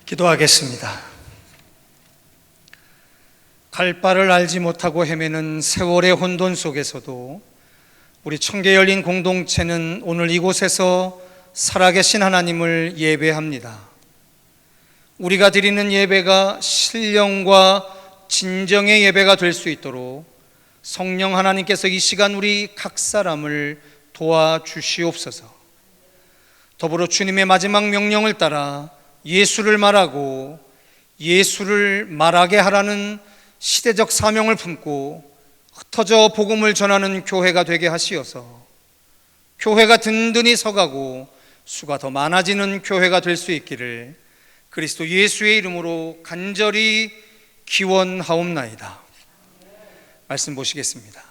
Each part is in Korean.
기도하겠습니다. 갈 바를 알지 못하고 헤매는 세월의 혼돈 속에서도 우리 청계 열린 공동체는 오늘 이곳에서 살아계신 하나님을 예배합니다. 우리가 드리는 예배가 신령과 진정의 예배가 될 수 있도록 성령 하나님께서 이 시간 우리 각 사람을 도와주시옵소서. 더불어 주님의 마지막 명령을 따라 예수를 말하고 예수를 말하게 하라는 시대적 사명을 품고 흩어져 복음을 전하는 교회가 되게 하시어서 교회가 든든히 서가고 수가 더 많아지는 교회가 될 수 있기를 그리스도 예수의 이름으로 간절히 기원하옵나이다. 말씀 보시겠습니다.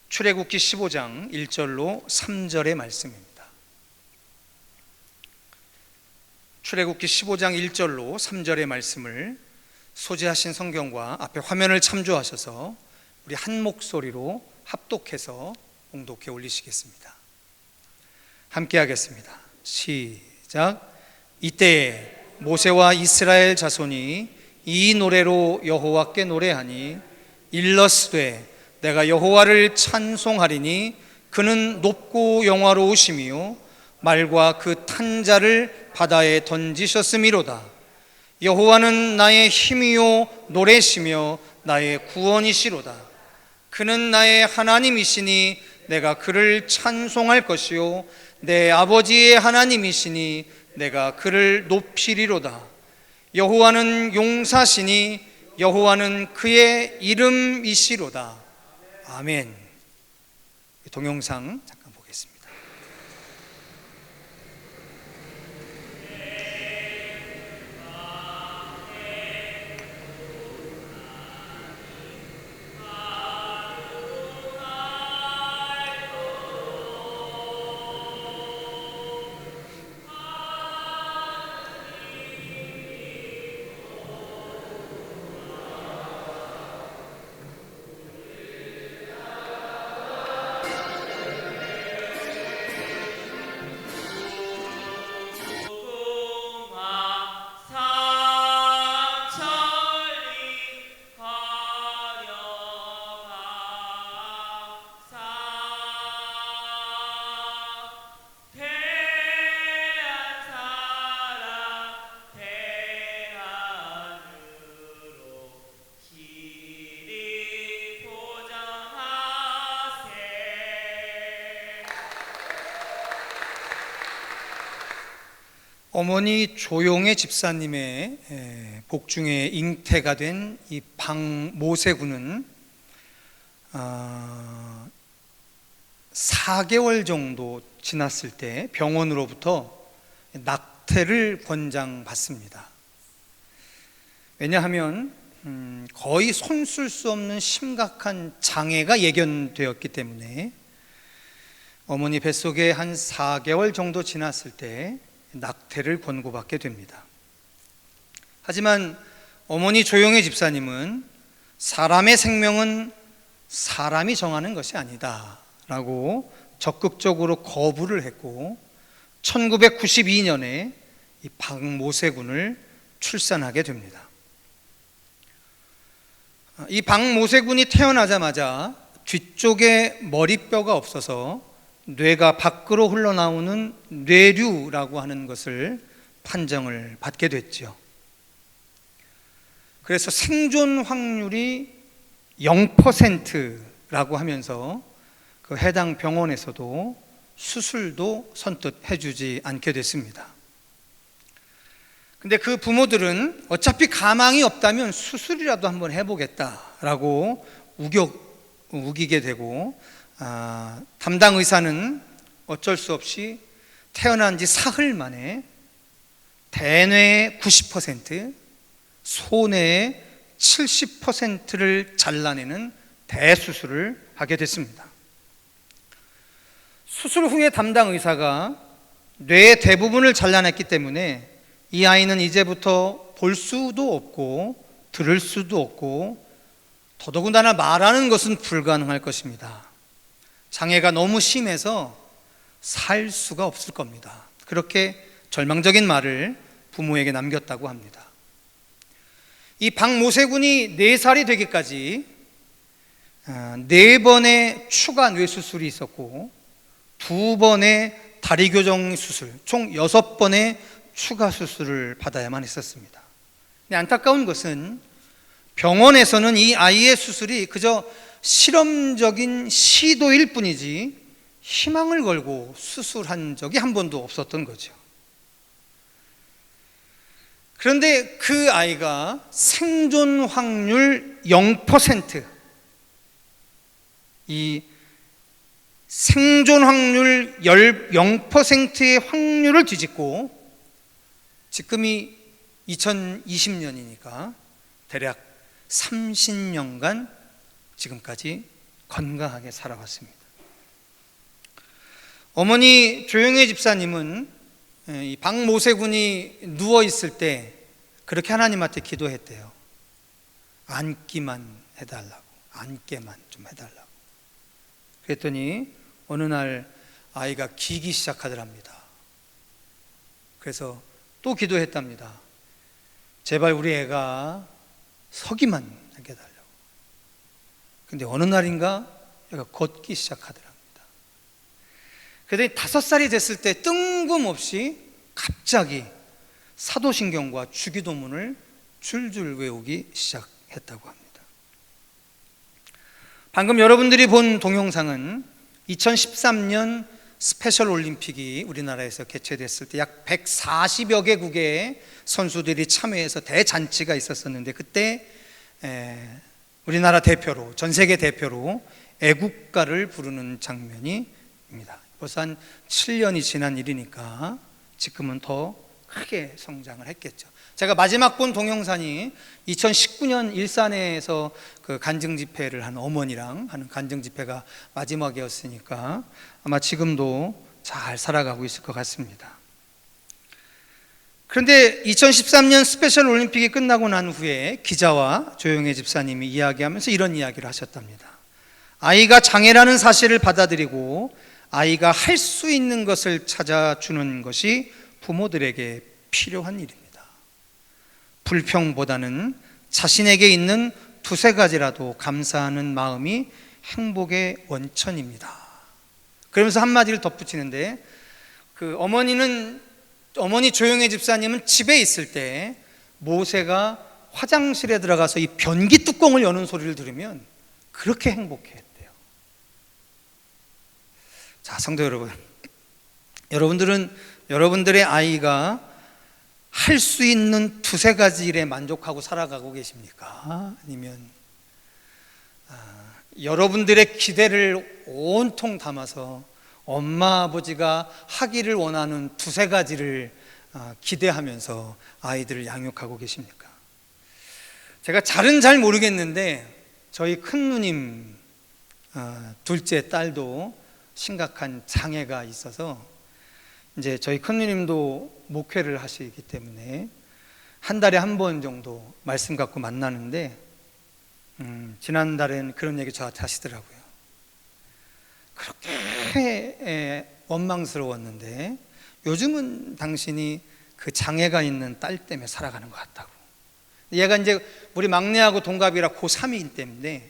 출애굽기 15장 1절로 3절의 말씀입니다. 출애굽기 15장 1절로 3절의 말씀을 소지하신 성경과 앞에 화면을 참조하셔서 우리 한 목소리로 합독해서 봉독해 올리시겠습니다. 함께 하겠습니다. 시작. 이때에 모세와 이스라엘 자손이 이 노래로 여호와께 노래하니 일러스되 내가 여호와를 찬송하리니 그는 높고 영화로우시며 말과 그 탄 자를 바다에 던지셨음이로다. 여호와는 나의 힘이요 노래시며 나의 구원이시로다. 그는 나의 하나님이시니 내가 그를 찬송할 것이요 내 아버지의 하나님이시니 내가 그를 높이리로다. 여호와는 용사시니 여호와는 그의 이름이시로다. 아멘. 동영상 잠깐 보겠습니다. 어머니 조용의 집사님의 복중에 잉태가 된 이 박모세군은 4개월 정도 지났을 때 병원으로부터 낙태를 권장받습니다. 왜냐하면 거의 손쓸 수 없는 심각한 장애가 예견되었기 때문에 어머니 뱃속에 한 4개월 정도 지났을 때 낙태를 권고받게 됩니다. 하지만 어머니 조용의 집사님은 사람의 생명은 사람이 정하는 것이 아니다 라고 적극적으로 거부를 했고 1992년에 이 박모세군을 출산하게 됩니다. 이 박모세군이 태어나자마자 뒤쪽에 머리뼈가 없어서 뇌가 밖으로 흘러나오는 뇌류라고 하는 것을 판정을 받게 됐죠. 그래서 생존 확률이 0%라고 하면서 그 해당 병원에서도 수술도 선뜻 해주지 않게 됐습니다. 근데 그 부모들은 어차피 가망이 없다면 수술이라도 한번 해보겠다라고 우기게 되고 담당 의사는 어쩔 수 없이 태어난 지 사흘 만에 대뇌의 90%, 소뇌의 70%를 잘라내는 대수술을 하게 됐습니다. 수술 후에 담당 의사가 뇌의 대부분을 잘라냈기 때문에 이 아이는 이제부터 볼 수도 없고 들을 수도 없고 더더군다나 말하는 것은 불가능할 것입니다. 장애가 너무 심해서 살 수가 없을 겁니다. 그렇게 절망적인 말을 부모에게 남겼다고 합니다. 이 박모세군이 4살이 되기까지 4번의 추가 뇌수술이 있었고 2번의 다리교정 수술, 총 6번의 추가 수술을 받아야만 했었습니다. 근데 안타까운 것은 병원에서는 이 아이의 수술이 그저 실험적인 시도일 뿐이지 희망을 걸고 수술한 적이 한 번도 없었던 거죠. 그런데 그 아이가 생존 확률 0%, 이 생존 확률 0%의 확률을 뒤집고 지금이 2020년이니까 대략 30년간 지금까지 건강하게 살아왔습니다. 어머니 조영애 집사님은 이 박모세군이 누워있을 때 그렇게 하나님한테 기도했대요. 앉기만 해달라고, 앉게만 좀 해달라고. 그랬더니 어느 날 아이가 기기 시작하더랍니다. 그래서 또 기도했답니다. 제발 우리 애가 서기만 하게 해달라고. 근데 어느 날인가 애가 걷기 시작하더랍니다. 그랬더니 5살이 됐을 때 뜬금없이 갑자기 사도신경과 주기도문을 줄줄 외우기 시작했다고 합니다. 방금 여러분들이 본 동영상은 2013년 스페셜 올림픽이 우리나라에서 개최됐을 때 약 140여 개국의 선수들이 참여해서 대잔치가 있었었는데 그때 우리나라 대표로, 전 세계 대표로 애국가를 부르는 장면입니다. 벌써 한 7년이 지난 일이니까 지금은 더 크게 성장을 했겠죠. 제가 마지막 본 동영상이 2019년 일산에서 그 간증 집회를 한 어머니랑 하는 간증 집회가 마지막이었으니까 아마 지금도 잘 살아가고 있을 것 같습니다. 그런데 2013년 스페셜 올림픽이 끝나고 난 후에 기자와 조영애 집사님이 이야기하면서 이런 이야기를 하셨답니다. 아이가 장애라는 사실을 받아들이고 아이가 할 수 있는 것을 찾아주는 것이 부모들에게 필요한 일입니다. 불평보다는 자신에게 있는 2-3가지라도 감사하는 마음이 행복의 원천입니다. 그러면서 한마디를 덧붙이는데 어머니 조영애 집사님은 집에 있을 때 모세가 화장실에 들어가서 이 변기 뚜껑을 여는 소리를 들으면 그렇게 행복해했대요. 자, 성도 여러분, 여러분들은 여러분들의 아이가 할 수 있는 2-3가지 일에 만족하고 살아가고 계십니까? 아니면 여러분들의 기대를 온통 담아서 엄마 아버지가 하기를 원하는 2-3가지를 기대하면서 아이들을 양육하고 계십니까? 제가 잘은 잘 모르겠는데 저희 큰 누님 둘째 딸도 심각한 장애가 있어서 이제 저희 큰 누님도 목회를 하시기 때문에 한 달에 한 번 정도 말씀 갖고 만나는데 지난달엔 그런 얘기 저한테 하시더라고요. 그렇게 원망스러웠는데 요즘은 당신이 그 장애가 있는 딸 때문에 살아가는 것 같다고. 얘가 이제 우리 막내하고 동갑이라 고3이기 때문에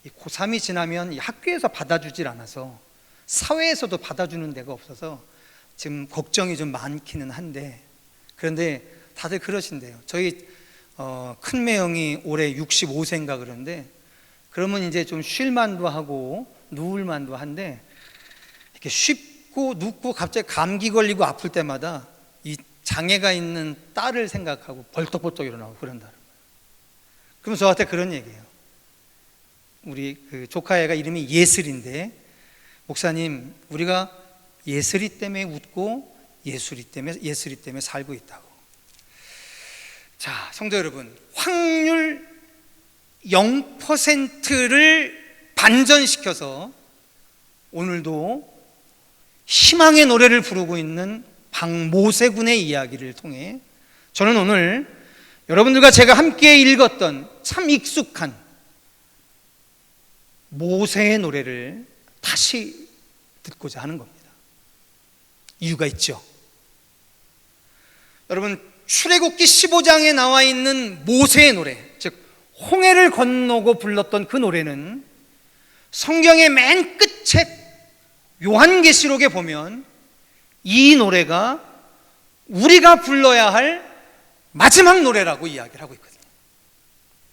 이 고3이 지나면 이 학교에서 받아주질 않아서 사회에서도 받아주는 데가 없어서 지금 걱정이 좀 많기는 한데, 그런데 다들 그러신대요. 저희 큰 매형이 올해 65세인가 그런데 그러면 이제 좀 쉴만도 하고 누울만도 한데 이렇게 쉽고 눕고 갑자기 감기 걸리고 아플 때마다 이 장애가 있는 딸을 생각하고 벌떡벌떡 일어나고 그런다는 거예요. 그러면 저한테 그런 얘기예요. 우리 그 조카애가 이름이 예슬인데, 목사님, 우리가 예슬이 때문에 웃고 예슬이 때문에 살고 있다고. 자, 성도 여러분, 확률 0%를 반전시켜서 오늘도 희망의 노래를 부르고 있는 박모세군의 이야기를 통해 저는 오늘 여러분들과 제가 함께 읽었던 참 익숙한 모세의 노래를 다시 듣고자 하는 겁니다. 이유가 있죠. 여러분, 출애굽기 15장에 나와 있는 모세의 노래, 즉 홍해를 건너고 불렀던 그 노래는 성경의 맨 끝에 요한계시록에 보면 이 노래가 우리가 불러야 할 마지막 노래라고 이야기를 하고 있거든요.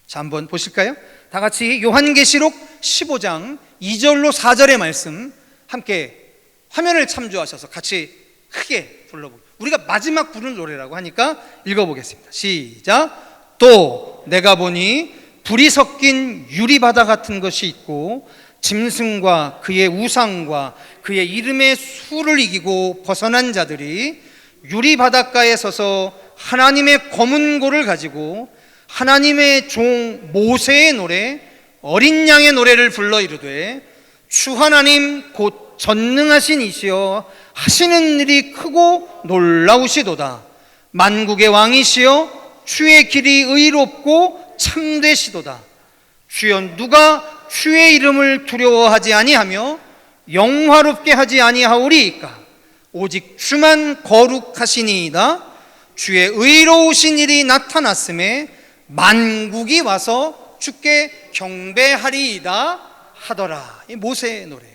자, 한번 보실까요? 다 같이 요한계시록 15장 2절로 4절의 말씀 함께 화면을 참조하셔서 같이 크게 불러보고, 우리가 마지막 부르는 노래라고 하니까 읽어보겠습니다. 시작. 또 내가 보니 불이 섞인 유리바다 같은 것이 있고 짐승과 그의 우상과 그의 이름의 수를 이기고 벗어난 자들이 유리바닷가에 서서 하나님의 검은 고를 가지고 하나님의 종 모세의 노래 어린 양의 노래를 불러 이르되 주 하나님 곧 전능하신 이시여 하시는 일이 크고 놀라우시도다. 만국의 왕이시여 주의 길이 의롭고 참되시도다. 주여 누가 주의 이름을 두려워하지 아니하며 영화롭게 하지 아니하오리이까. 오직 주만 거룩하시니이다. 주의 의로우신 일이 나타났음에 만국이 와서 주께 경배하리이다 하더라. 이 모세의 노래.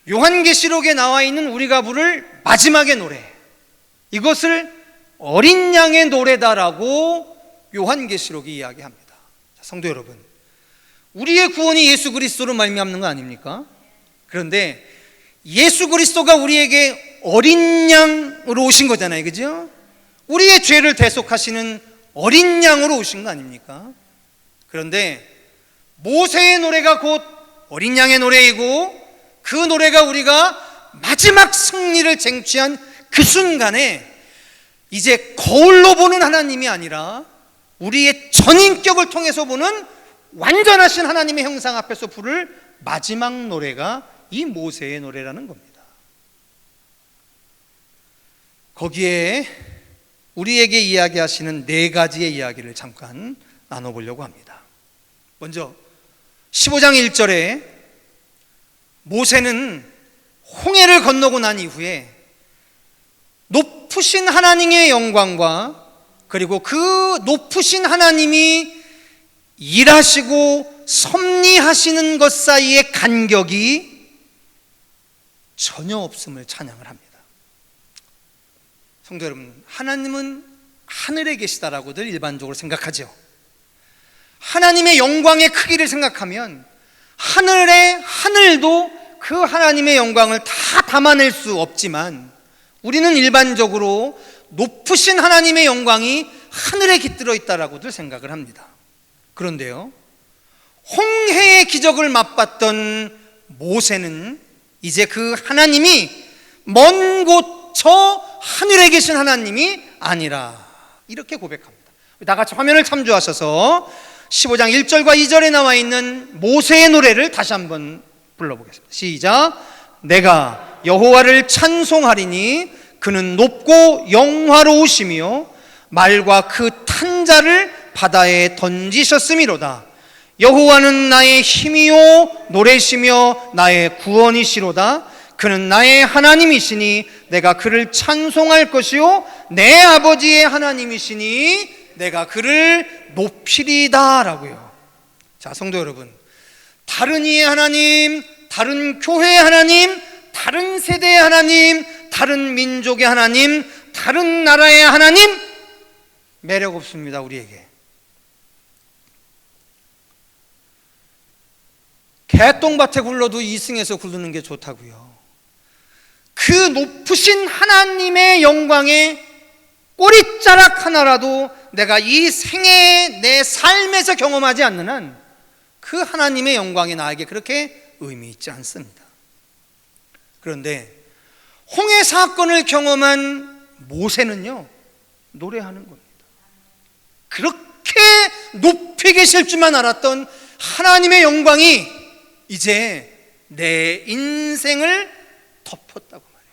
요한계시록에 나와 있는 우리가 부를 마지막의 노래, 이것을 어린 양의 노래다라고 요한계시록이 이야기합니다. 성도 여러분, 우리의 구원이 예수 그리스도로 말미암는 거 아닙니까? 그런데 예수 그리스도가 우리에게 어린 양으로 오신 거잖아요, 그죠? 우리의 죄를 대속하시는 어린 양으로 오신 거 아닙니까? 그런데 모세의 노래가 곧 어린 양의 노래이고, 그 노래가 우리가 마지막 승리를 쟁취한 그 순간에 이제 거울로 보는 하나님이 아니라 우리의 전인격을 통해서 보는 완전하신 하나님의 형상 앞에서 부를 마지막 노래가 이 모세의 노래라는 겁니다. 거기에 우리에게 이야기하시는 네 가지의 이야기를 잠깐 나눠보려고 합니다. 먼저 15장 1절에 모세는 홍해를 건너고 난 이후에 높으신 하나님의 영광과 그리고 그 높으신 하나님이 일하시고 섭리하시는 것 사이의 간격이 전혀 없음을 찬양을 합니다. 성도 여러분, 하나님은 하늘에 계시다라고들 일반적으로 생각하죠. 하나님의 영광의 크기를 생각하면 하늘의 하늘도 그 하나님의 영광을 다 담아낼 수 없지만 우리는 일반적으로 높으신 하나님의 영광이 하늘에 깃들어 있다라고들 생각을 합니다. 그런데요, 홍해의 기적을 맛봤던 모세는 이제 그 하나님이 먼 곳 저 하늘에 계신 하나님이 아니라 이렇게 고백합니다. 다 같이 화면을 참조하셔서 15장 1절과 2절에 나와 있는 모세의 노래를 다시 한번 불러보겠습니다. 시작. 내가 여호와를 찬송하리니 그는 높고 영화로우시며 말과 그 탄 자를 바다에 던지셨음이로다. 여호와는 나의 힘이요 노래시며 나의 구원이시로다. 그는 나의 하나님이시니 내가 그를 찬송할 것이요 내 아버지의 하나님이시니 내가 그를 높이리다 라고요. 자, 성도 여러분, 다른 이의 하나님, 다른 교회의 하나님, 다른 세대의 하나님, 다른 민족의 하나님, 다른 나라의 하나님, 매력 없습니다. 우리에게 개똥밭에 굴러도 이승에서 굴르는 게 좋다고요. 그 높으신 하나님의 영광에 꼬리자락 하나라도 내가 이 생애 내 삶에서 경험하지 않는 한 그 하나님의 영광이 나에게 그렇게 의미 있지 않습니다. 그런데 홍해 사건을 경험한 모세는요, 노래하는 겁니다. 그렇게 높이 계실 줄만 알았던 하나님의 영광이 이제 내 인생을 덮었다고 말해요.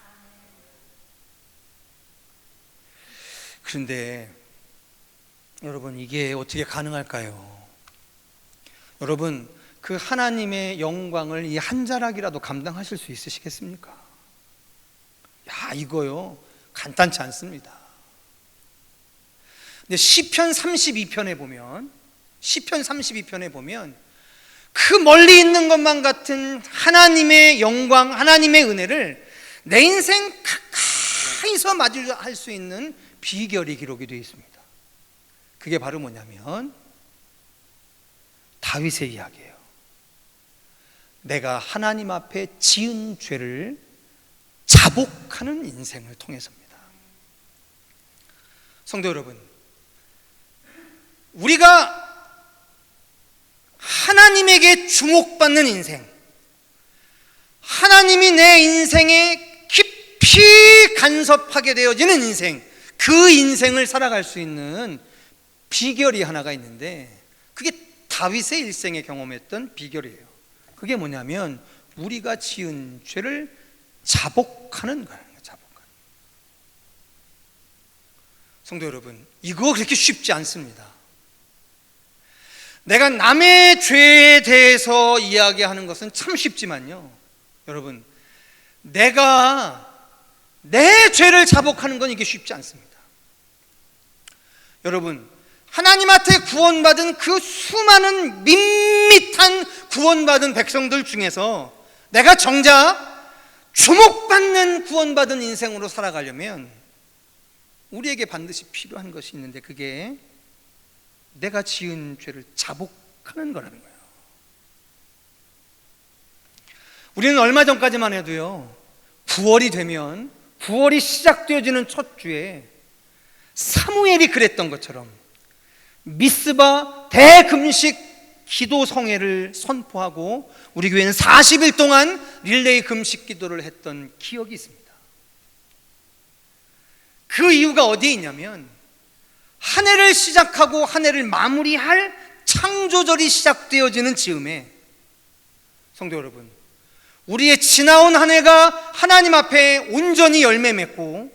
그런데 여러분, 이게 어떻게 가능할까요? 여러분, 그 하나님의 영광을 이 한 자락이라도 감당하실 수 있으시겠습니까? 야, 이거요, 간단치 않습니다. 근데 시편 32편에 보면 그 멀리 있는 것만 같은 하나님의 영광, 하나님의 은혜를 내 인생 가까이서 마주할 수 있는 비결이 기록이 되어 있습니다. 그게 바로 뭐냐면 다윗의 이야기예요. 내가 하나님 앞에 지은 죄를 자복하는 인생을 통해서입니다. 성도 여러분, 우리가 하나님에게 주목받는 인생, 하나님이 내 인생에 깊이 간섭하게 되어지는 인생, 그 인생을 살아갈 수 있는 비결이 하나가 있는데, 그게 다윗의 일생에 경험했던 비결이에요. 그게 뭐냐면 우리가 지은 죄를 자복하는 거예요. 자복하는. 성도 여러분, 이거 그렇게 쉽지 않습니다. 내가 남의 죄에 대해서 이야기하는 것은 참 쉽지만요, 여러분, 내가 내 죄를 자복하는 건 이게 쉽지 않습니다. 여러분, 하나님한테 구원받은 그 수많은 밋밋한 구원받은 백성들 중에서 내가 정작 주목받는 구원받은 인생으로 살아가려면 우리에게 반드시 필요한 것이 있는데, 그게 내가 지은 죄를 자복하는 거라는 거예요. 우리는 얼마 전까지만 해도요, 9월이 되면 9월이 시작되어지는 첫 주에 사무엘이 그랬던 것처럼 미스바 대금식 기도 성회를 선포하고 우리 교회는 40일 동안 릴레이 금식 기도를 했던 기억이 있습니다. 그 이유가 어디에 있냐면, 한 해를 시작하고 한 해를 마무리할 창조절이 시작되어지는 즈음에, 성도 여러분, 우리의 지나온 한 해가 하나님 앞에 온전히 열매 맺고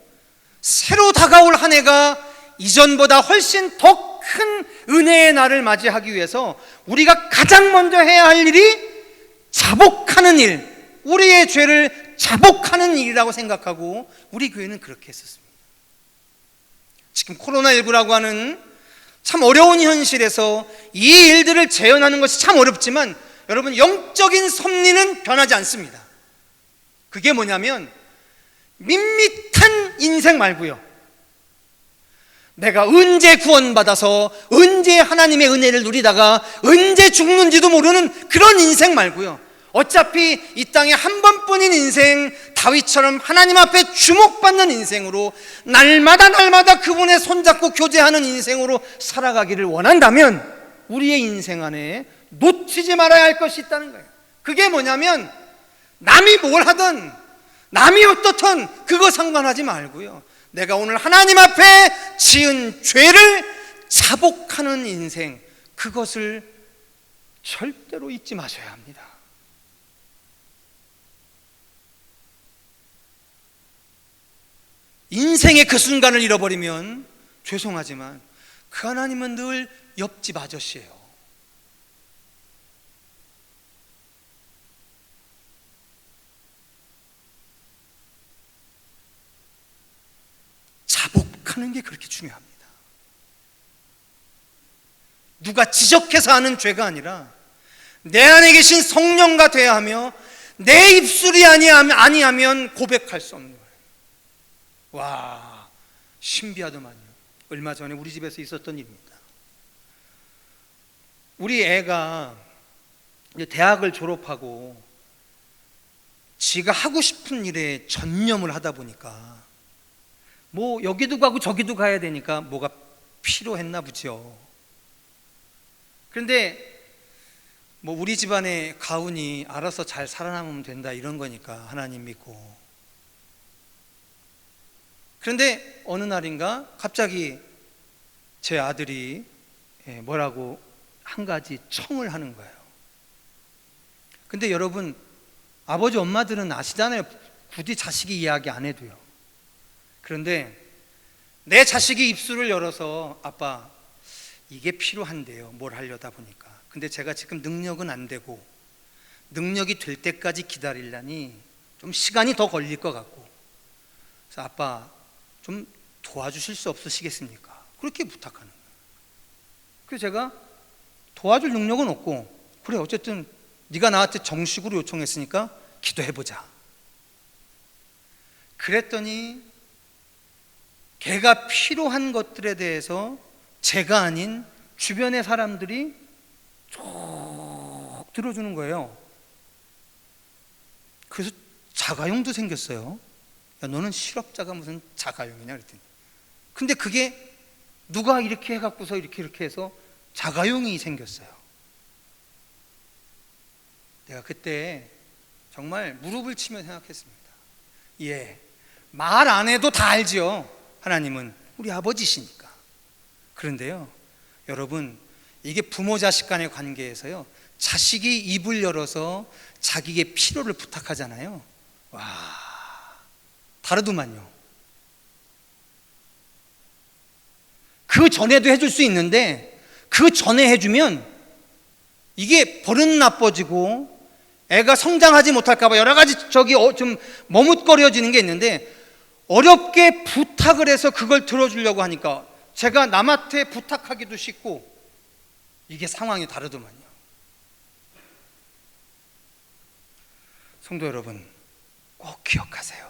새로 다가올 한 해가 이전보다 훨씬 더 큰 은혜의 날을 맞이하기 위해서 우리가 가장 먼저 해야 할 일이 자복하는 일, 우리의 죄를 자복하는 일이라고 생각하고 우리 교회는 그렇게 했었습니다. 지금 코로나19라고 하는 참 어려운 현실에서 이 일들을 재현하는 것이 참 어렵지만, 여러분, 영적인 섭리는 변하지 않습니다. 그게 뭐냐면 밋밋한 인생 말고요, 내가 언제 구원받아서 언제 하나님의 은혜를 누리다가 언제 죽는지도 모르는 그런 인생 말고요, 어차피 이 땅에 한 번뿐인 인생, 다윗처럼 하나님 앞에 주목받는 인생으로 날마다 그분의 손잡고 교제하는 인생으로 살아가기를 원한다면 우리의 인생 안에 놓치지 말아야 할 것이 있다는 거예요. 그게 뭐냐면 남이 뭘 하든 남이 어떻든 그거 상관하지 말고요, 내가 오늘 하나님 앞에 지은 죄를 자복하는 인생, 그것을 절대로 잊지 마셔야 합니다. 인생의 그 순간을 잃어버리면 죄송하지만 그 하나님은 늘 옆집 아저씨예요. 자복하는 게 그렇게 중요합니다. 누가 지적해서 하는 죄가 아니라 내 안에 계신 성령과 돼야 하며 내 입술이 아니하면 고백할 수 없는 거예요. 와, 신비하더만요. 얼마 전에 우리 집에서 있었던 일입니다. 우리 애가 이제 대학을 졸업하고 지가 하고 싶은 일에 전념을 하다 보니까 뭐 여기도 가고 저기도 가야 되니까 뭐가 필요했나 보죠. 그런데 뭐 우리 집안의 가훈이 알아서 잘 살아남으면 된다 이런 거니까 하나님 믿고, 그런데 어느 날인가 갑자기 제 아들이 뭐라고 한 가지 청을 하는 거예요. 근데 여러분, 아버지 엄마들은 아시잖아요. 굳이 자식이 이야기 안 해도요. 그런데 내 자식이 입술을 열어서 아빠 이게 필요한데요, 뭘 하려다 보니까. 근데 제가 지금 능력은 안 되고 능력이 될 때까지 기다리려니 좀 시간이 더 걸릴 것 같고, 그래서 아빠 좀 도와주실 수 없으시겠습니까? 그렇게 부탁하는 거예요. 그래서 제가 도와줄 능력은 없고, 그래 어쨌든 네가 나한테 정식으로 요청했으니까 기도해보자. 그랬더니 걔가 필요한 것들에 대해서 제가 아닌 주변의 사람들이 쭉 들어주는 거예요. 그래서 자가용도 생겼어요. 야, 너는 실업자가 무슨 자가용이냐 그랬더니, 근데 그게 누가 이렇게 해갖고서 이렇게 해서 자가용이 생겼어요. 내가 그때 정말 무릎을 치며 생각했습니다. 예, 말 안 해도 다 알지요. 하나님은 우리 아버지시니까. 그런데요, 여러분, 이게 부모 자식 간의 관계에서요, 자식이 입을 열어서 자기의 필요를 부탁하잖아요. 와, 다르더만요. 그 전에도 해줄 수 있는데 그 전에 해주면 이게 버릇 나빠지고 애가 성장하지 못할까 봐 여러 가지 좀 머뭇거려지는 게 있는데, 어렵게 부탁을 해서 그걸 들어주려고 하니까 제가 남한테 부탁하기도 쉽고, 이게 상황이 다르더만요. 성도 여러분, 꼭 기억하세요.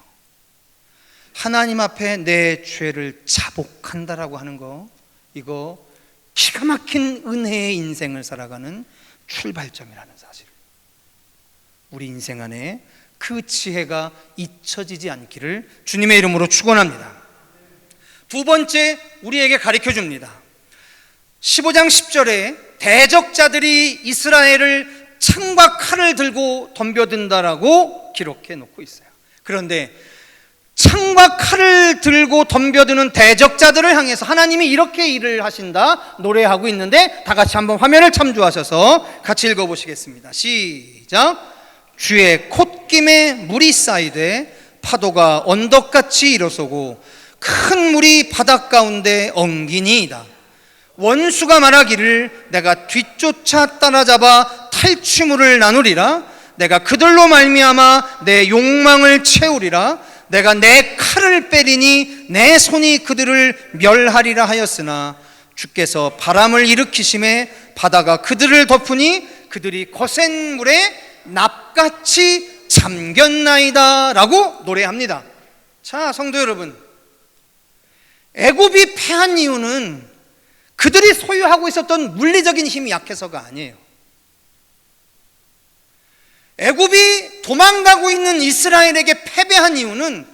하나님 앞에 내 죄를 자복한다라고 하는 거, 이거 기가 막힌 은혜의 인생을 살아가는 출발점이라는 사실, 우리 인생 안에 그 지혜가 잊혀지지 않기를 주님의 이름으로 축원합니다. 두 번째, 우리에게 가르쳐 줍니다. 15장 10절에 대적자들이 이스라엘을 창과 칼을 들고 덤벼든다라고 기록해 놓고 있어요. 그런데 창과 칼을 들고 덤벼드는 대적자들을 향해서 하나님이 이렇게 일을 하신다 노래하고 있는데, 다 같이 한번 화면을 참조하셔서 같이 읽어보시겠습니다. 시작. 주의 콧김에 물이 쌓이되 파도가 언덕같이 일어서고 큰 물이 바닷 가운데 엉기니이다. 원수가 말하기를 내가 뒤쫓아 따라잡아 탈취물을 나누리라. 내가 그들로 말미암아 내 욕망을 채우리라. 내가 내 칼을 빼리니 내 손이 그들을 멸하리라 하였으나 주께서 바람을 일으키심에 바다가 그들을 덮으니 그들이 거센 물에 납같이 잠겼나이다 라고 노래합니다. 자, 성도 여러분, 애굽이 패한 이유는 그들이 소유하고 있었던 물리적인 힘이 약해서가 아니에요. 애굽이 도망가고 있는 이스라엘에게 패배한 이유는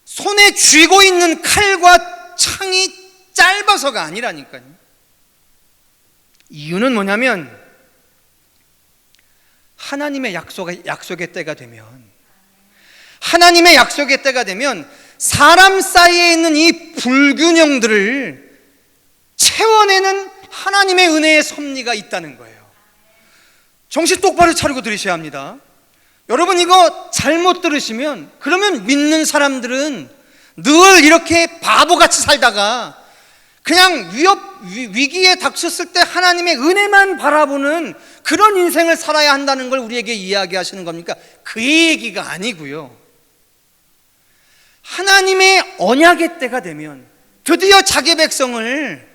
손에 쥐고 있는 칼과 창이 짧아서가 아니라니까요. 이유는 뭐냐면, 하나님의 약속의 때가 되면, 하나님의 약속의 때가 되면 사람 사이에 있는 이 불균형들을 채워내는 하나님의 은혜의 섭리가 있다는 거예요. 정신 똑바로 차리고 들으셔야 합니다. 여러분, 이거 잘못 들으시면, 그러면 믿는 사람들은 늘 이렇게 바보같이 살다가 그냥 위기에 닥쳤을 때 하나님의 은혜만 바라보는 그런 인생을 살아야 한다는 걸 우리에게 이야기하시는 겁니까? 그 얘기가 아니고요. 하나님의 언약의 때가 되면 드디어 자기 백성을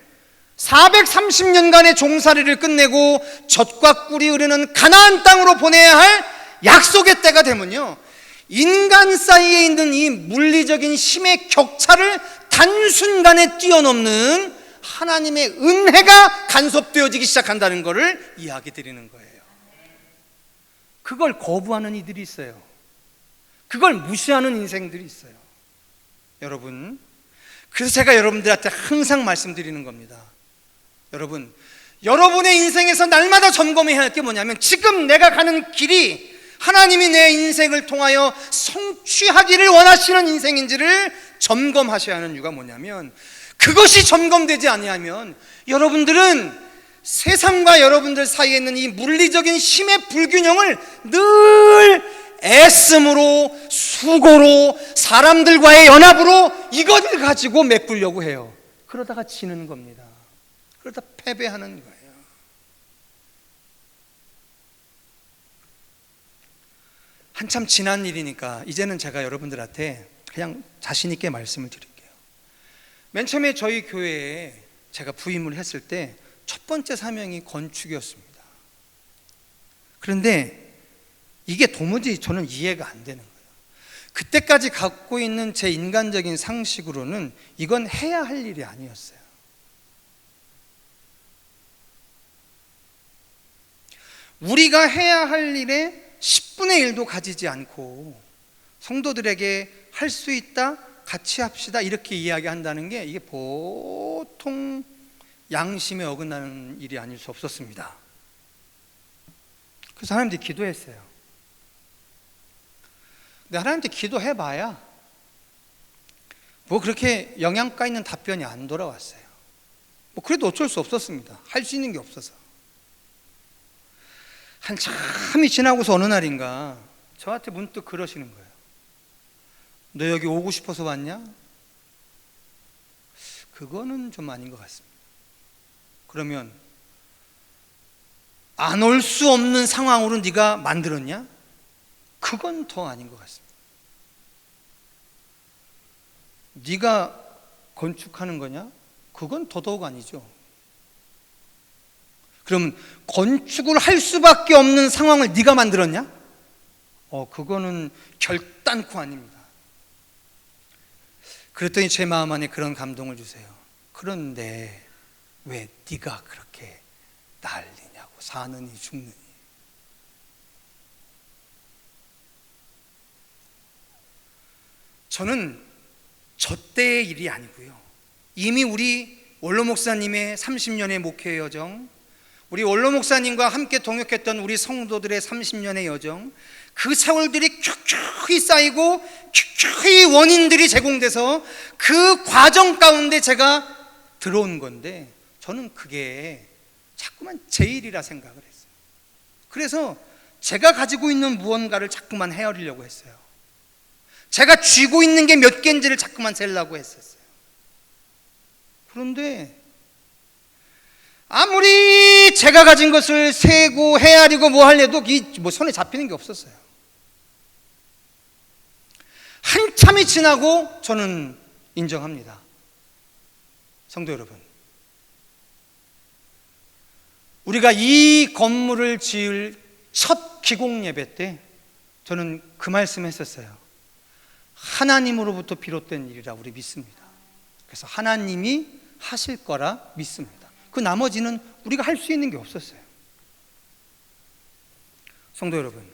430년간의 종살이를 끝내고 젖과 꿀이 흐르는 가나안 땅으로 보내야 할 약속의 때가 되면요, 인간 사이에 있는 이 물리적인 힘의 격차를 단순간에 뛰어넘는 하나님의 은혜가 간섭되어지기 시작한다는 것을 이야기 드리는 거예요. 그걸 거부하는 이들이 있어요. 그걸 무시하는 인생들이 있어요. 여러분, 그래서 제가 여러분들한테 항상 말씀드리는 겁니다. 여러분, 여러분의 인생에서 날마다 점검해야 할 게 뭐냐면, 지금 내가 가는 길이 하나님이 내 인생을 통하여 성취하기를 원하시는 인생인지를 점검하셔야 하는 이유가 뭐냐면, 그것이 점검되지 아니하면 여러분들은 세상과 여러분들 사이에 있는 이 물리적인 힘의 불균형을 늘 애씀으로, 수고로, 사람들과의 연합으로 이것을 가지고 메꾸려고 해요. 그러다가 지는 겁니다. 그러다 패배하는 거예요. 한참 지난 일이니까 이제는 제가 여러분들한테 그냥 자신 있게 말씀을 드릴게요. 맨 처음에 저희 교회에 제가 부임을 했을 때 첫 번째 사명이 건축이었습니다. 그런데 이게 도무지 저는 이해가 안 되는 거예요. 그때까지 갖고 있는 제 인간적인 상식으로는 이건 해야 할 일이 아니었어요. 우리가 해야 할 일에 10분의 1도 가지지 않고 성도들에게 할 수 있다, 같이 합시다 이렇게 이야기한다는 게 이게 보통 양심에 어긋나는 일이 아닐 수 없었습니다. 그래서 하나님한테 기도했어요. 근데 하나님한테 기도해봐야 뭐 그렇게 영양가 있는 답변이 안 돌아왔어요. 뭐 그래도 어쩔 수 없었습니다. 할 수 있는 게 없어서. 한참이 지나고서 어느 날인가 저한테 문득 그러시는 거예요. 너 여기 오고 싶어서 왔냐? 그거는 좀 아닌 것 같습니다. 그러면 안 올 수 없는 상황으로 네가 만들었냐? 그건 더 아닌 것 같습니다. 네가 건축하는 거냐? 그건 더더욱 아니죠. 그럼 건축을 할 수밖에 없는 상황을 네가 만들었냐? 그거는 결단코 아닙니다. 그랬더니 제 마음 안에 그런 감동을 주세요. 그런데 왜 네가 그렇게 난리냐고, 사느니 죽느니. 저는 저 때의 일이 아니고요, 이미 우리 원로 목사님의 30년의 목회의 여정, 우리 원로 목사님과 함께 동역했던 우리 성도들의 30년의 여정, 그 세월들이 큐큐이 쌓이고 큐큐이 원인들이 제공돼서 그 과정 가운데 제가 들어온 건데, 저는 그게 자꾸만 제 일이라 생각을 했어요. 그래서 제가 가지고 있는 무언가를 자꾸만 헤아리려고 했어요. 제가 쥐고 있는 게 몇 개인지를 자꾸만 세려고 했었어요. 그런데 아무리 제가 가진 것을 세고 헤아리고 뭐 하려도 뭐 손에 잡히는 게 없었어요. 한참이 지나고 저는 인정합니다. 성도 여러분, 우리가 이 건물을 지을 첫 기공 예배 때 저는 그 말씀 했었어요. 하나님으로부터 비롯된 일이라 우리 믿습니다. 그래서 하나님이 하실 거라 믿습니다. 그 나머지는 우리가 할 수 있는 게 없었어요. 성도 여러분,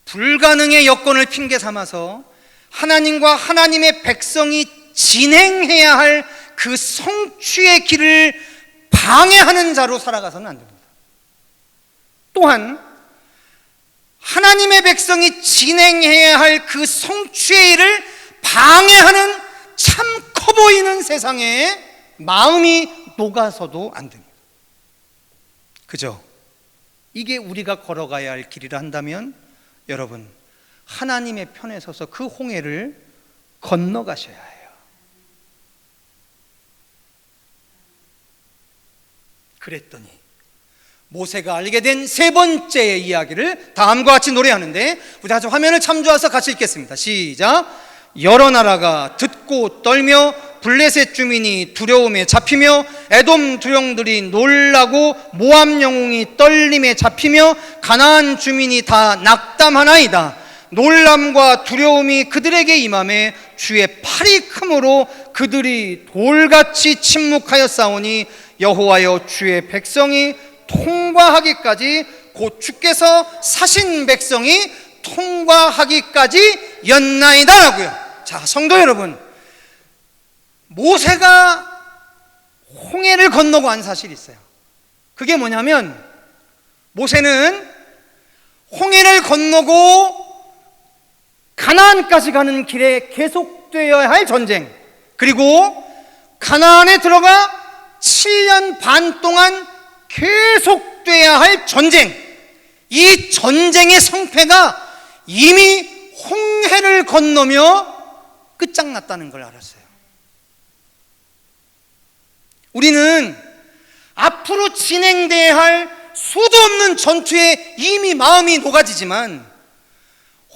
불가능의 여건을 핑계 삼아서 하나님과 하나님의 백성이 진행해야 할 그 성취의 길을 방해하는 자로 살아가서는 안 됩니다. 또한 하나님의 백성이 진행해야 할 그 성취의 일을 방해하는 참 커 보이는 세상에 마음이 녹아서도 안 됩니다. 그죠? 이게 우리가 걸어가야 할 길이라 한다면 여러분, 하나님의 편에 서서 그 홍해를 건너가셔야 해요. 그랬더니 모세가 알게 된 세 번째의 이야기를 다음과 같이 노래하는데, 우리 다시 화면을 참조해서 같이 읽겠습니다. 시작. 여러 나라가 듣고 떨며 블레셋 주민이 두려움에 잡히며 에돔 두령들이 놀라고 모압 영웅이 떨림에 잡히며 가나안 주민이 다 낙담하나이다. 놀람과 두려움이 그들에게 임함에 주의 팔이 크므로 그들이 돌같이 침묵하였사오니 여호와여, 주의 백성이 통과하기까지, 곧 주께서 사신 백성이 통과하기까지 였나이다라고요. 자, 성도 여러분, 모세가 홍해를 건너고 한 사실이 있어요. 그게 뭐냐면, 모세는 홍해를 건너고 가나안까지 가는 길에 계속되어야 할 전쟁, 그리고 가나안에 들어가 7년 반 동안 계속돼야 할 전쟁, 이 전쟁의 성패가 이미 홍해를 건너며 끝장났다는 걸 알았어요. 우리는 앞으로 진행돼야 할 수도 없는 전투에 이미 마음이 녹아지지만,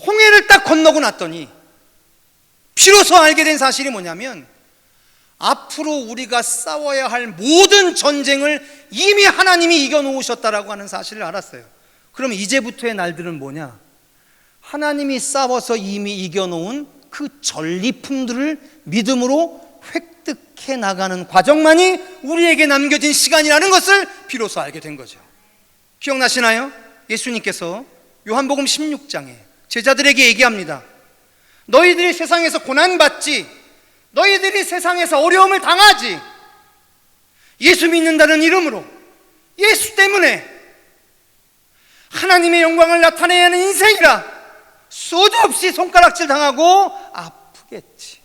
홍해를 딱 건너고 났더니 비로소 알게 된 사실이 뭐냐면, 앞으로 우리가 싸워야 할 모든 전쟁을 이미 하나님이 이겨놓으셨다라고 하는 사실을 알았어요. 그러면 이제부터의 날들은 뭐냐? 하나님이 싸워서 이미 이겨놓은 그 전리품들을 믿음으로 획득해 나가는 과정만이 우리에게 남겨진 시간이라는 것을 비로소 알게 된 거죠. 기억나시나요? 예수님께서 요한복음 16장에 제자들에게 얘기합니다. 너희들이 세상에서 고난받지, 너희들이 세상에서 어려움을 당하지, 예수 믿는다는 이름으로, 예수 때문에 하나님의 영광을 나타내야 하는 인생이라 수도 없이 손가락질 당하고 아프겠지.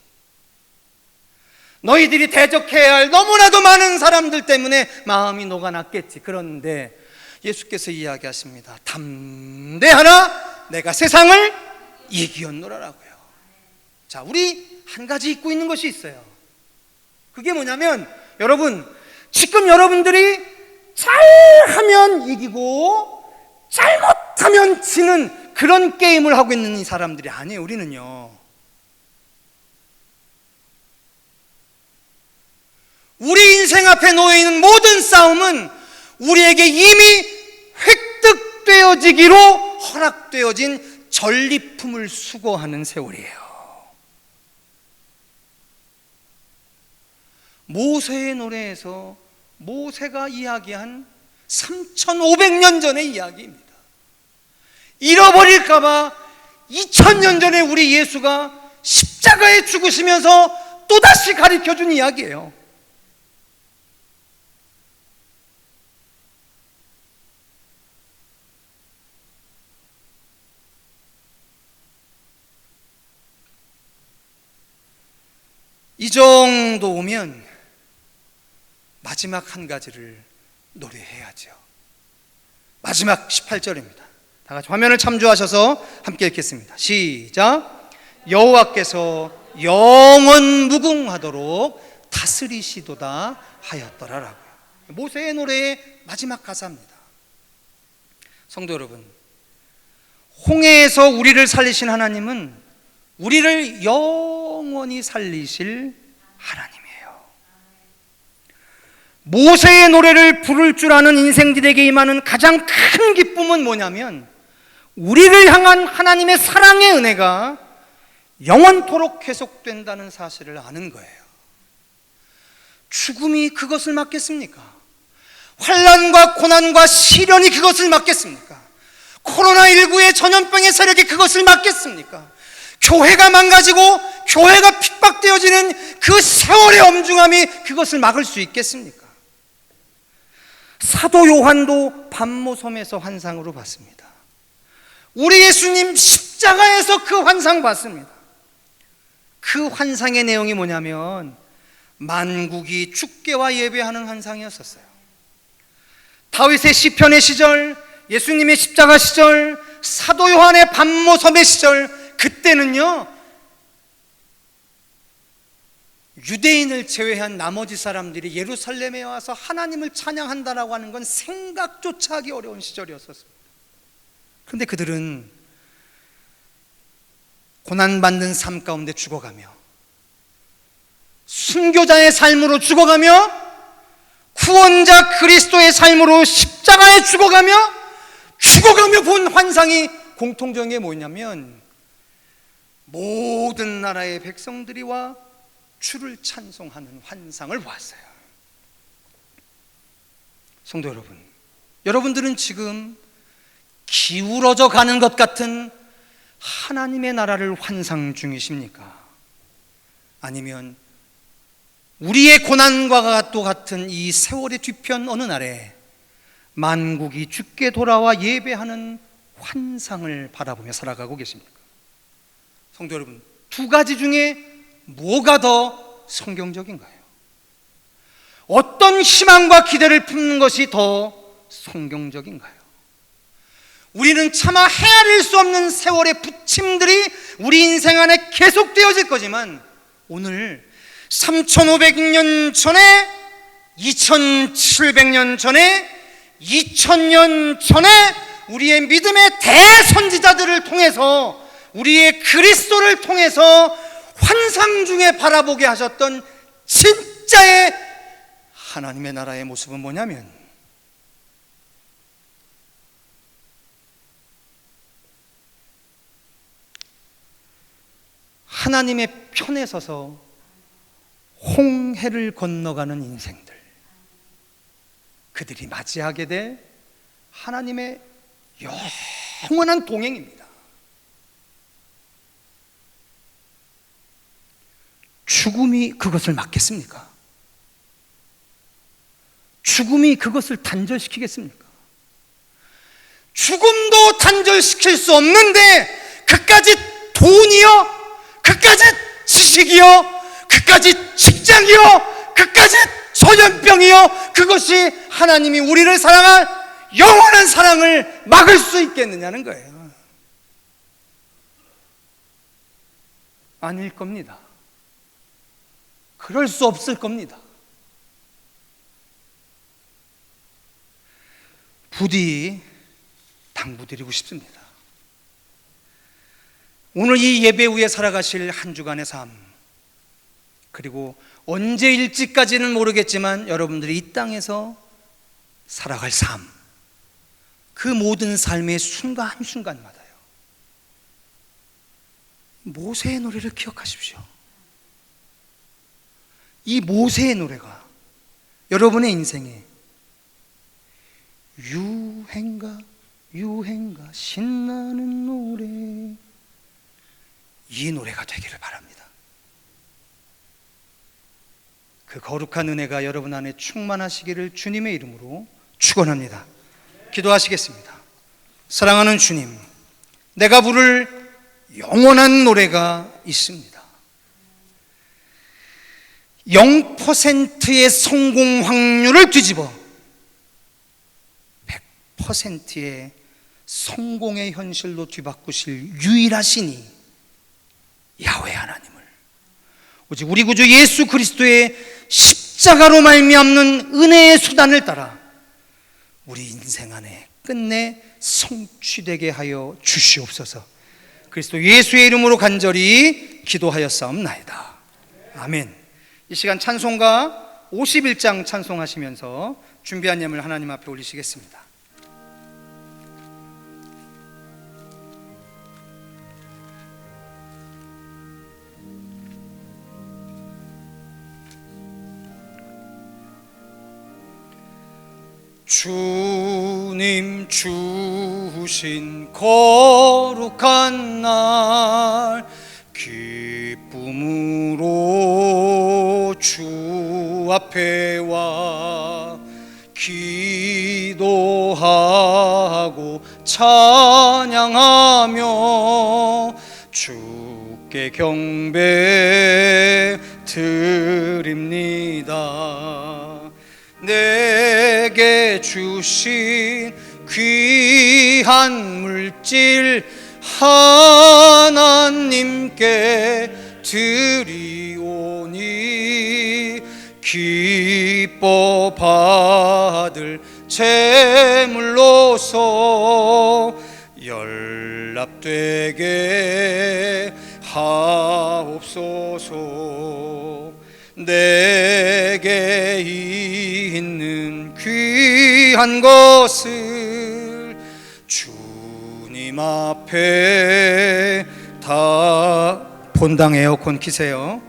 너희들이 대적해야 할 너무나도 많은 사람들 때문에 마음이 녹아났겠지. 그런데 예수께서 이야기하십니다. 담대하라, 내가 세상을 이기었노라라고요. 자, 우리 한 가지 잊고 있는 것이 있어요. 그게 뭐냐면, 여러분, 지금 여러분들이 잘하면 이기고 잘못하면 지는 그런 게임을 하고 있는 이 사람들이 아니에요. 우리는요, 우리 인생 앞에 놓여있는 모든 싸움은 우리에게 이미 획득되어지기로 허락되어진 전리품을 수거하는 세월이에요. 모세의 노래에서 모세가 이야기한 3,500년 전의 이야기입니다. 잃어버릴까봐 2000년 전에 우리 예수가 십자가에 죽으시면서 또다시 가르쳐준 이야기예요. 이 정도 오면 마지막 한 가지를 노래해야죠. 마지막 18절입니다. 다 같이 화면을 참조하셔서 함께 읽겠습니다. 시작. 여호와께서 영원 무궁하도록 다스리시도다 하였더라라고요. 모세의 노래의 마지막 가사입니다. 성도 여러분, 홍해에서 우리를 살리신 하나님은 우리를 영원히 살리실 하나님이에요. 모세의 노래를 부를 줄 아는 인생들에게 임하는 가장 큰 기쁨은 뭐냐면, 우리를 향한 하나님의 사랑의 은혜가 영원토록 계속된다는 사실을 아는 거예요. 죽음이 그것을 막겠습니까? 환난과 고난과 시련이 그것을 막겠습니까? 코로나19의 전염병의 세력이 그것을 막겠습니까? 교회가 망가지고 교회가 핍박되어지는 그 세월의 엄중함이 그것을 막을 수 있겠습니까? 사도 요한도 반모섬에서 환상으로 봤습니다. 우리 예수님 십자가에서 그 환상 봤습니다. 그 환상의 내용이 뭐냐면, 만국이 주께와 예배하는 환상이었었어요. 다윗의 시편의 시절, 예수님의 십자가 시절, 사도 요한의 반모섬의 시절, 그때는요, 유대인을 제외한 나머지 사람들이 예루살렘에 와서 하나님을 찬양한다라고 하는 건 생각조차 하기 어려운 시절이었었습니다. 그런데 그들은 고난받는 삶 가운데 죽어가며, 순교자의 삶으로 죽어가며, 구원자 그리스도의 삶으로 십자가에 죽어가며 본 환상이 공통적인 게 뭐냐면, 모든 나라의 백성들이 와 주를 찬송하는 환상을 보았어요. 성도 여러분, 여러분들은 지금 기울어져 가는 것 같은 하나님의 나라를 환상 중이십니까? 아니면 우리의 고난과 또 같은 이 세월의 뒤편 어느 날에 만국이 주께 돌아와 예배하는 환상을 바라보며 살아가고 계십니까? 성도 여러분, 두 가지 중에 뭐가 더 성경적인가요? 어떤 희망과 기대를 품는 것이 더 성경적인가요? 우리는 차마 헤아릴 수 없는 세월의 부침들이 우리 인생 안에 계속되어질 거지만, 오늘 3500년 전에, 2700년 전에, 2000년 전에 우리의 믿음의 대선지자들을 통해서, 우리의 그리스도를 통해서 환상 중에 바라보게 하셨던 진짜의 하나님의 나라의 모습은 뭐냐면, 하나님의 편에 서서 홍해를 건너가는 인생들, 그들이 맞이하게 될 하나님의 영원한 동행입니다. 죽음이 그것을 막겠습니까? 죽음이 그것을 단절시키겠습니까? 죽음도 단절시킬 수 없는데 그까짓 돈이요, 그까짓 지식이요, 그까짓 직장이요, 그까짓 전염병이요, 그것이 하나님이 우리를 사랑한 영원한 사랑을 막을 수 있겠느냐는 거예요. 아닐 겁니다. 그럴 수 없을 겁니다. 부디 당부드리고 싶습니다. 오늘 이 예배 후에 살아가실 한 주간의 삶, 그리고 언제일지까지는 모르겠지만 여러분들이 이 땅에서 살아갈 삶, 그 모든 삶의 순간순간마다요, 모세의 노래를 기억하십시오. 이 모세의 노래가 여러분의 인생에 유행가 신나는 노래, 이 노래가 되기를 바랍니다. 그 거룩한 은혜가 여러분 안에 충만하시기를 주님의 이름으로 축원합니다. 기도하시겠습니다. 사랑하는 주님, 내가 부를 영원한 노래가 있습니다. 0%의 성공 확률을 뒤집어 100%의 성공의 현실로 뒤바꾸실 유일하시니 야훼 하나님을, 오직 우리 구주 예수 그리스도의 십자가로 말미암는 은혜의 수단을 따라 우리 인생 안에 끝내 성취되게 하여 주시옵소서. 그리스도 예수의 이름으로 간절히 기도하였사옵나이다. 아멘. 이 시간 찬송가 51장 찬송하시면서 준비한 예물 하나님 앞에 올리시겠습니다. 주님 주신 거룩한 날, 기쁨으로 주 앞에 와 기도하고 찬양하며 주께 경배 드립니다. 내게 주신 귀한 물질 하나님께 드리오니 기뻐 받을 제물로서 연락되게 하옵소서. 내게 있는 귀한 것을 주님 앞에 다, 본당 에어컨 키세요.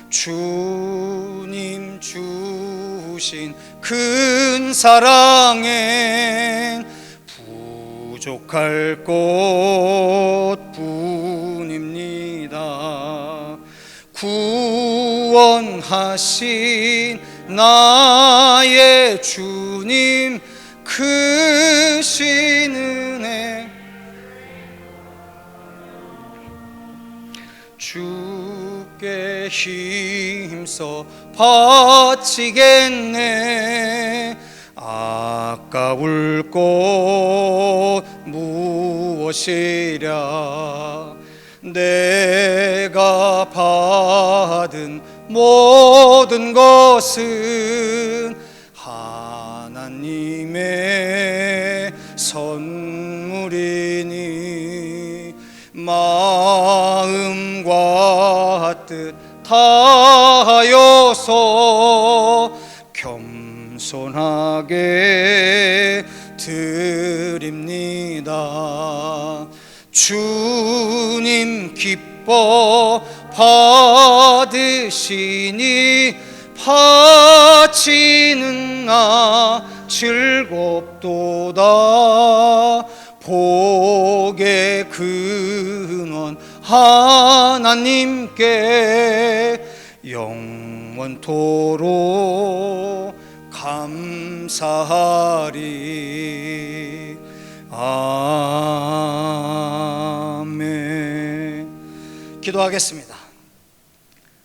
주님 주신 큰 사랑엔 부족할 것뿐입니다. 구원하신 나의 주님 크신 은혜, 주께 힘써 바치겠네. 아까울 것 무엇이랴. 내가 받은 모든 것은 하나님의 선물이니 마음과 받듯 하여서 겸손하게 드립니다. 주님 기뻐 받으시니 바치는 나 즐겁도다. 복의 근원 하나님께 영원토록 감사하리. 아멘. 기도하겠습니다.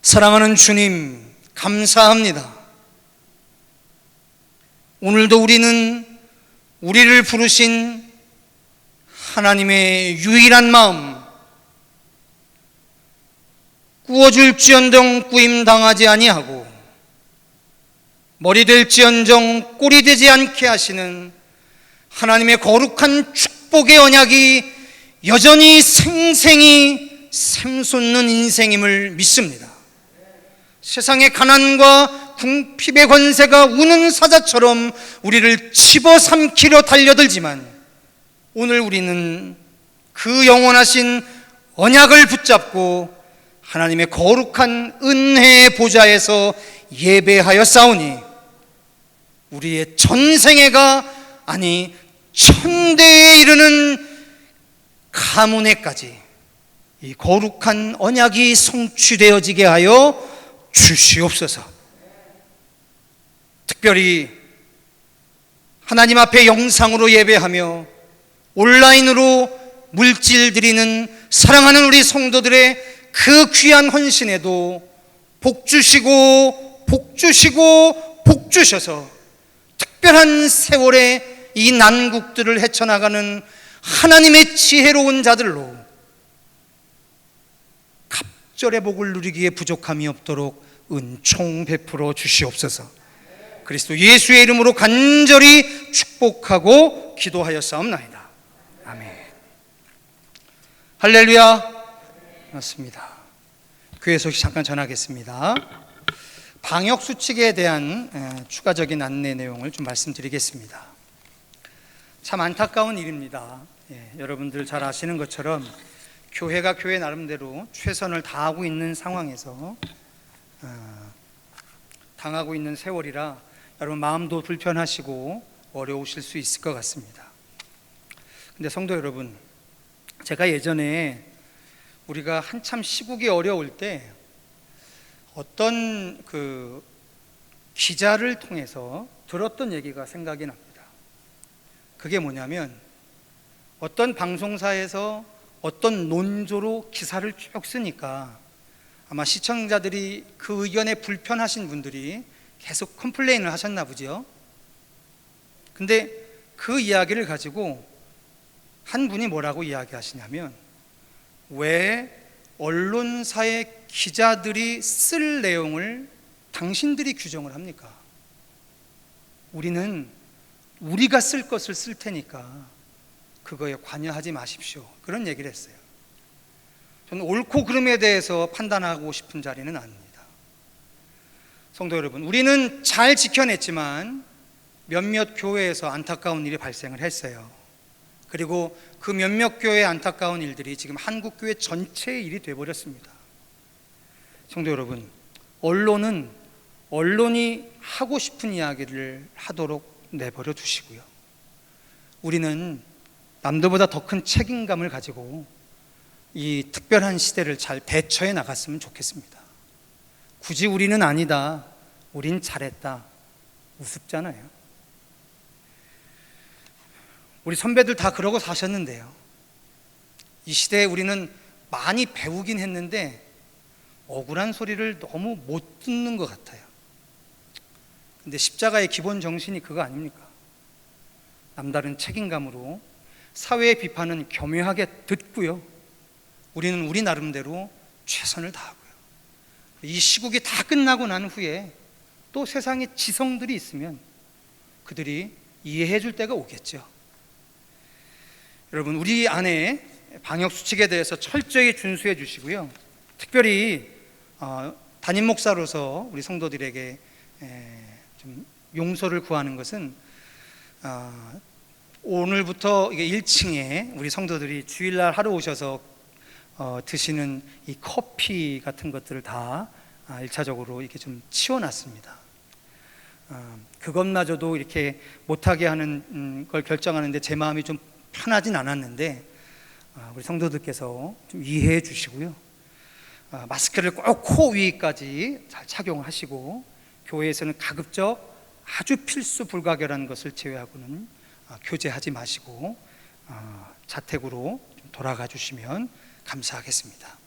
사랑하는 주님, 감사합니다. 오늘도 우리는 우리를 부르신 하나님의 유일한 마음, 꾸어줄지언정 꾸임당하지 아니하고 머리 될지언정 꼴이 되지 않게 하시는 하나님의 거룩한 축복의 언약이 여전히 생생히 샘솟는 인생임을 믿습니다. 세상의 가난과 궁핍의 권세가 우는 사자처럼 우리를 집어삼키려 달려들지만 오늘 우리는 그 영원하신 언약을 붙잡고 하나님의 거룩한 은혜의 보좌에서 예배하였사오니 우리의 전생애가 아니 천대에 이르는 가문에까지 이 거룩한 언약이 성취되어지게 하여 주시옵소서. 특별히 하나님 앞에 영상으로 예배하며 온라인으로 물질 드리는 사랑하는 우리 성도들의 그 귀한 헌신에도 복 주시고 복 주시고 복 주셔서 특별한 세월에 이 난국들을 헤쳐나가는 하나님의 지혜로운 자들로 갑절의 복을 누리기에 부족함이 없도록 은총 베풀어 주시옵소서. 그리스도 예수의 이름으로 간절히 축복하고 기도하였사옵나이다. 아멘. 할렐루야. 맞습니다. 교회 소식 잠깐 전하겠습니다. 방역 수칙에 대한 추가적인 안내 내용을 좀 말씀드리겠습니다. 참 안타까운 일입니다. 여러분들 잘 아시는 것처럼 교회가 교회 나름대로 최선을 다하고 있는 상황에서 당하고 있는 세월이라 여러분 마음도 불편하시고 어려우실 수 있을 것 같습니다. 근데 성도 여러분, 제가 예전에 우리가 한참 시국이 어려울 때 어떤 그 기자를 통해서 들었던 얘기가 생각이 납니다. 그게 뭐냐면 어떤 방송사에서 어떤 논조로 기사를 쭉 쓰니까 아마 시청자들이 그 의견에 불편하신 분들이 계속 컴플레인을 하셨나 보죠. 근데 그 이야기를 가지고 한 분이 뭐라고 이야기하시냐면, 왜 언론사의 기자들이 쓸 내용을 당신들이 규정을 합니까? 우리는 우리가 쓸 것을 쓸 테니까 그거에 관여하지 마십시오. 그런 얘기를 했어요. 저는 옳고 그름에 대해서 판단하고 싶은 자리는 아닙니다. 성도 여러분, 우리는 잘 지켜냈지만 몇몇 교회에서 안타까운 일이 발생을 했어요. 그리고 그 몇몇 교회의 안타까운 일들이 지금 한국 교회 전체의 일이 되어버렸습니다. 성도 여러분, 언론은 언론이 하고 싶은 이야기를 하도록 내버려 두시고요, 우리는 남들보다 더 큰 책임감을 가지고 이 특별한 시대를 잘 대처해 나갔으면 좋겠습니다. 굳이 우리는 아니다, 우린 잘했다, 우습잖아요. 우리 선배들 다 그러고 사셨는데요, 이 시대에 우리는 많이 배우긴 했는데 억울한 소리를 너무 못 듣는 것 같아요. 근데 십자가의 기본 정신이 그거 아닙니까? 남다른 책임감으로 사회의 비판은 겸허하게 듣고요, 우리는 우리 나름대로 최선을 다하고요. 이 시국이 다 끝나고 난 후에 또 세상에 지성들이 있으면 그들이 이해해 줄 때가 오겠죠. 여러분, 우리 안에 방역수칙에 대해서 철저히 준수해 주시고요, 특별히 담임 목사로서 우리 성도들에게 좀 용서를 구하는 것은, 오늘부터 이게 1층에 우리 성도들이 주일날 하루 오셔서 드시는 이 커피 같은 것들을 다 1차적으로 이렇게 좀 치워놨습니다. 그것마저도 이렇게 못하게 하는 걸 결정하는데 제 마음이 좀 편하진 않았는데, 우리 성도들께서 좀 이해해 주시고요. 마스크를 꼭 코 위까지 잘 착용하시고, 교회에서는 가급적 아주 필수 불가결한 것을 제외하고는 교제하지 마시고 자택으로 좀 돌아가 주시면 감사하겠습니다.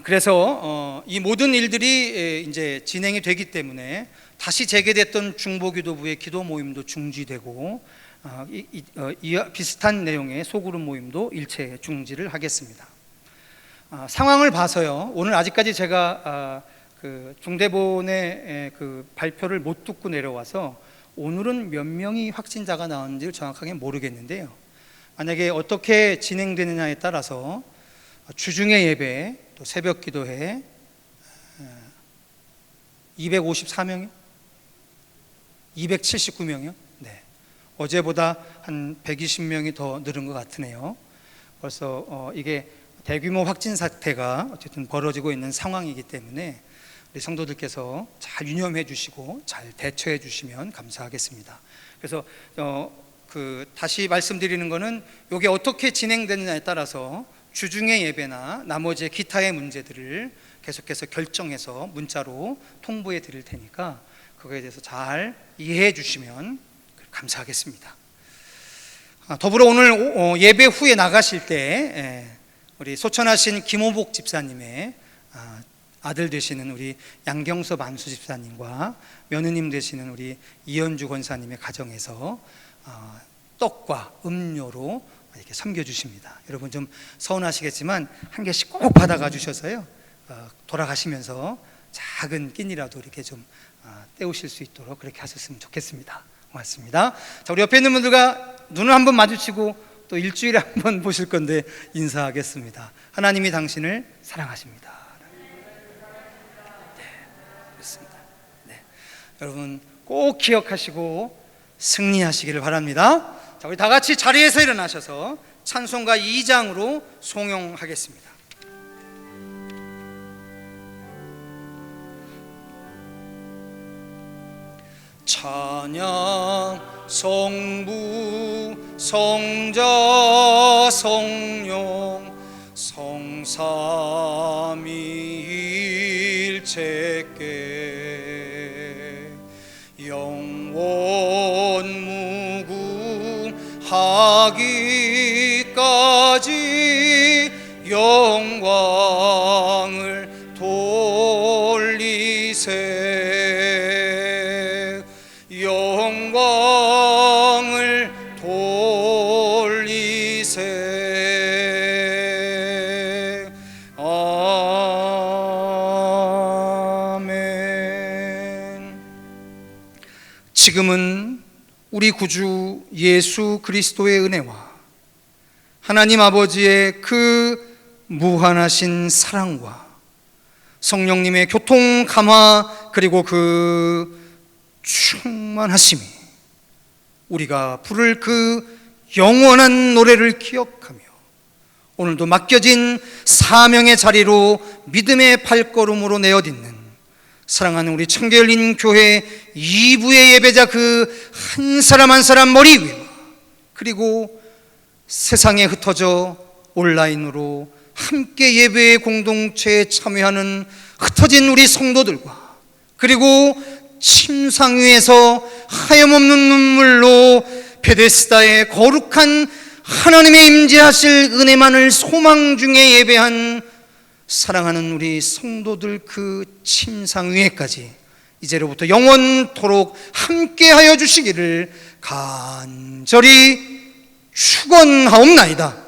그래서 이 모든 일들이 이제 진행이 되기 때문에 다시 재개됐던 중보기도부의 기도 모임도 중지되고, 비슷한 내용의 소그룹 모임도 일체 중지를 하겠습니다. 상황을 봐서요, 오늘 아직까지 제가 그 중대본의 그 발표를 못 듣고 내려와서 오늘은 몇 명이 확진자가 나왔는지를 정확하게 모르겠는데요, 만약에 어떻게 진행되느냐에 따라서 주중의 예배, 또 새벽 기도회 254명이요? 279명이요? 네. 어제보다 한 120명이 더 늘은 것 같으네요. 벌써 이게 대규모 확진 사태가 어쨌든 벌어지고 있는 상황이기 때문에 우리 성도들께서 잘 유념해 주시고 잘 대처해 주시면 감사하겠습니다. 그래서 다시 말씀드리는 것은 이게 어떻게 진행되느냐에 따라서 주중의 예배나 나머지 기타의 문제들을 계속해서 결정해서 문자로 통보해 드릴 테니까 그거에 대해서 잘 이해해 주시면 감사하겠습니다. 더불어 오늘 예배 후에 나가실 때 우리 소천하신 김호복 집사님의 아들 되시는 우리 양경섭 안수 집사님과 며느님 되시는 우리 이현주 권사님의 가정에서 떡과 음료로 이렇게 섬겨주십니다. 여러분 좀 서운하시겠지만 한 개씩 꼭 받아가 주셔서요, 돌아가시면서 작은 끼니라도 이렇게 좀 때우실 수 있도록 그렇게 하셨으면 좋겠습니다. 고맙습니다. 자, 우리 옆에 있는 분들과 눈을 한번 마주치고 또 일주일에 한번 보실 건데 인사하겠습니다. 하나님이 당신을 사랑하십니다. 네, 그렇습니다. 네, 여러분 꼭 기억하시고 승리하시기를 바랍니다. 자, 우리 다 같이 자리에서 일어나셔서 찬송가 2장으로 송용하겠습니다. 찬양 성부 성자 성령 성삼위일체께 영원 무궁하기까지 영광을 돌리세 영광을 돌리세. 아멘. 지금은 우리 구주 예수 그리스도의 은혜와 하나님 아버지의 그 무한하신 사랑과 성령님의 교통 감화 그리고 그 충만하심이 우리가 부를 그 영원한 노래를 기억하며 오늘도 맡겨진 사명의 자리로 믿음의 발걸음으로 내어딛는 사랑하는 우리 청계열린 교회 2부의 예배자 그 한 사람 한 사람 머리 위와 그리고 세상에 흩어져 온라인으로 함께 예배의 공동체에 참여하는 흩어진 우리 성도들과 그리고 침상 위에서 하염없는 눈물로 베데스다의 거룩한 하나님의 임재하실 은혜만을 소망 중에 예배한 사랑하는 우리 성도들 그 침상 위에까지 이제로부터 영원토록 함께하여 주시기를 간절히 축원하옵나이다.